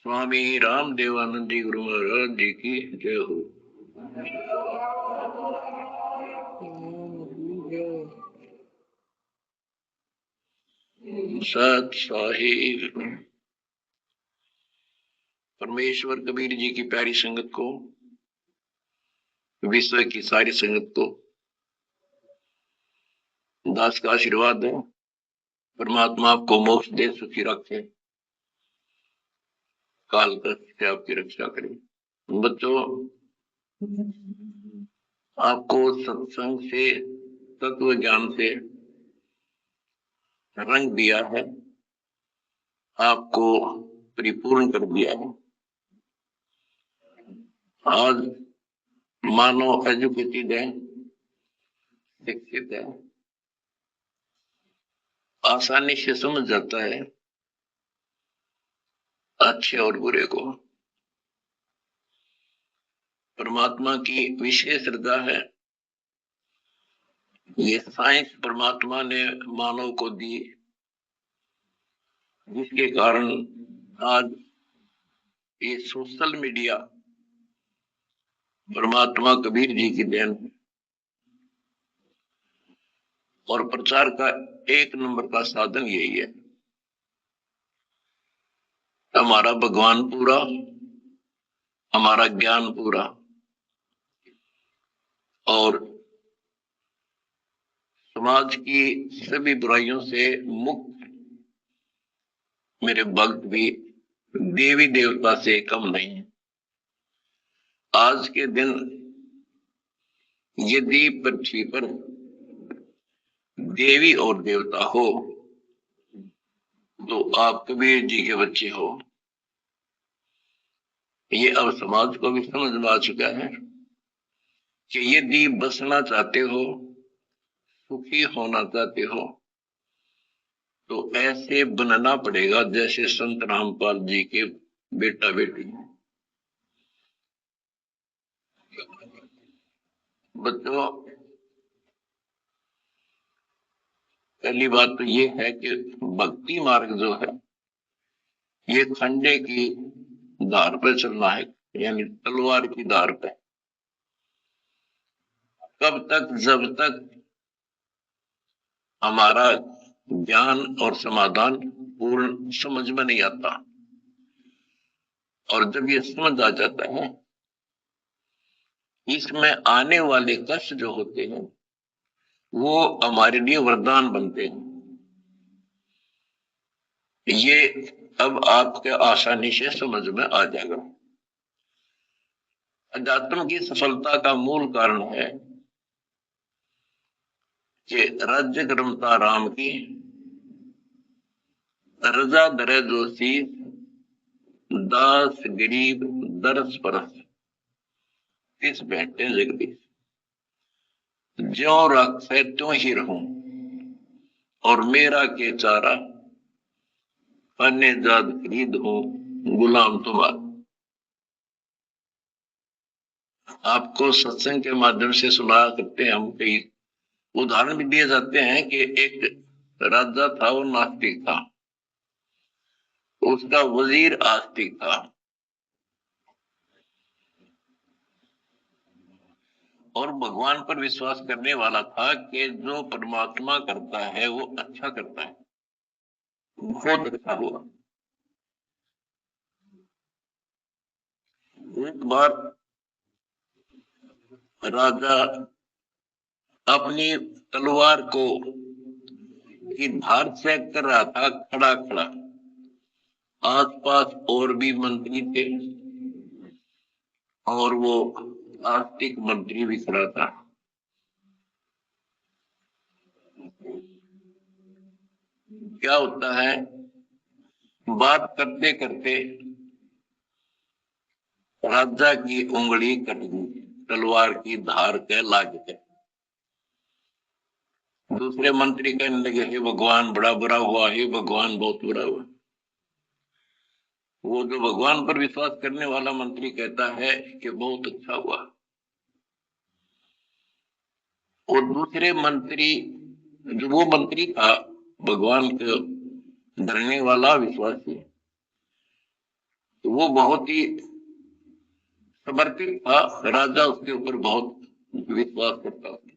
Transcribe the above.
स्वामी राम देवानंद जी गुरु महाराज जी की जय हो। सत साहिब परमेश्वर कबीर जी की प्यारी संगत को, विश्व की सारी संगत को दास का आशीर्वाद है। परमात्मा आपको मोक्ष दे, सुखी रखे, काल कष्ट से आपकी रक्षा करे। बच्चों, आपको सत्संग से, तत्व ज्ञान से रंग दिया है, आपको परिपूर्ण कर दिया है। आज मानव एजुकेटेड है, शिक्षित है, आसानी से समझ जाता है अच्छे और बुरे को। परमात्मा की विशेष श्रद्धा है। ये साइंस परमात्मा ने मानव को दी, जिसके कारण आज ये सोशल मीडिया परमात्मा कबीर जी की देन है। और प्रचार का एक नंबर का साधन यही है। हमारा भगवान पूरा, हमारा ज्ञान पूरा, और समाज की सभी बुराइयों से मुक्त मेरे भक्त भी देवी देवता से कम नहीं है। आज के दिन यदि पृथ्वी पर देवी और देवता हो तो आप कबीर जी के बच्चे हो। ये अब समाज को भी समझ में आ चुका है कि यदि बसना चाहते हो, सुखी होना चाहते हो, तो ऐसे बनना पड़ेगा जैसे संत रामपाल जी के बेटा बेटी। बच्चों, पहली बात तो ये है कि भक्ति मार्ग जो है ये खंडे की धार पर चलना है, यानी तलवार की धार पे। कब तक? जब तक हमारा ज्ञान और समाधान पूर्ण समझ में नहीं आता। और जब ये समझ आ जाता है, इसमें आने वाले कष्ट जो होते हैं वो हमारे लिए वरदान बनते हैं। ये अब आपके आसानी से समझ में आ जाएगा। अध्यात्म की सफलता का मूल कारण है कि राज्य क्रमता राम की, रजा दरे जोशी, दास गरीब दरस परस, इस बैठे जगदीश। ज्यो रखे त्यों ही रहूं, और मेरा के चारा, अन्य जात खरीद हूं, गुलाम तुम्हारा। आपको सत्संग के माध्यम से सुना करते हैं हम, कई उदाहरण भी दिए जाते हैं कि एक राजा था, वो नास्तिक था, उसका वजीर आस्तिक था। और भगवान पर विश्वास करने वाला था कि जो परमात्मा करता है वो अच्छा करता है, बहुत अच्छा हुआ। एक बार राजा अपनी तलवार को की धार चेक कर रहा था, खड़ा खड़ा। आसपास और भी मंत्री थे और वो आस्तिक मंत्री भी खड़ा था। क्या होता है, बात करते करते राजा की उंगली कट गई, तलवार की धार के लाग गए। दूसरे मंत्री कहने लगे, हे भगवान बड़ा बुरा हुआ, हे भगवान बहुत बुरा हुआ। वो जो भगवान पर विश्वास करने वाला मंत्री कहता है कि बहुत अच्छा हुआ। और दूसरे मंत्री, जो वो मंत्री था भगवान को डरने वाला विश्वासी, तो वो बहुत ही समर्पित था, राजा उसके ऊपर बहुत विश्वास करता था।